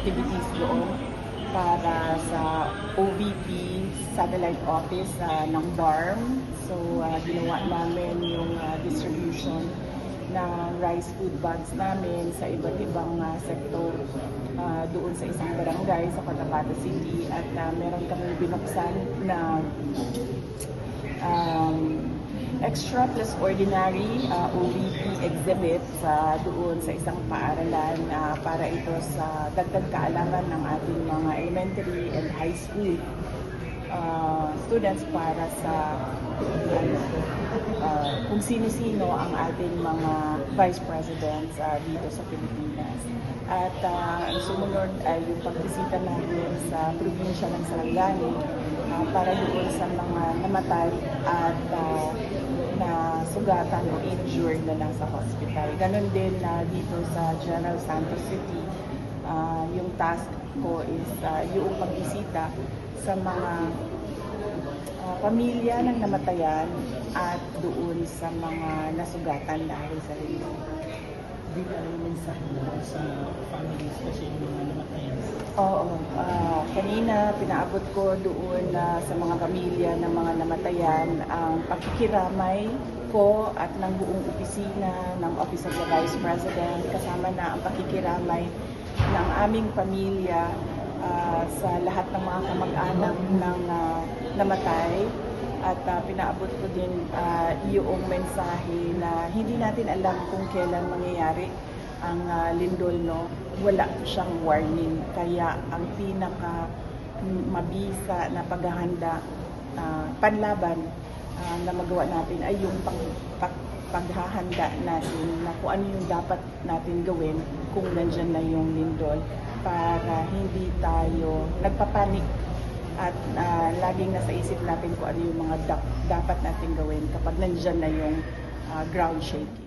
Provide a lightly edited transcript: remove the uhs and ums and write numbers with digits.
activities doon para sa OVP satellite office ng BARM. So ginawa namin yung distribution ng rice food bags namin sa iba't ibang sektor doon sa isang barangay sa Cotabato City, at meron kami binuksan na extra plus ordinary OVP exhibit doon sa isang paaralan para ito sa dagdag kaalaman ng ating mga elementary and high school students para sa kung sino-sino ang ating mga vice presidents dito sa Pilipinas. At ang sumunod ay yung pagbisita natin sa probinsya ng Sarangani para doon sa mga namatay at na sugatan o injured na nasa hospital. Ganon din dito sa General Santos City, yung task ko is yung pagbisita sa mga pamilya ng namatayan at doon sa mga nasugatan dahil sa lindol. Di ba yung mensahe mo sa families kasi yung mga namatayan? Oo. Kanina, pinaabot ko doon sa mga pamilya ng mga namatayan ang pagkikiramay ko at ng buong opisina ng Office of the Vice President, kasama na ang pagkikiramay ng aming pamilya sa lahat ng mga kamag-anak ng namatay. At pinaabot ko din yung mensahe na hindi natin alam kung kailan mangyayari ang lindol, no? Wala siyang warning. Kaya ang pinaka mabisa na paghahanda, panlaban na magawa natin ay yung paghahanda natin na kung ano yung dapat natin gawin kung nandyan na yung lindol, para hindi tayo nagpapanik at laging nasa isip natin kung ano yung mga dapat natin gawin kapag nandyan na yung ground shaking.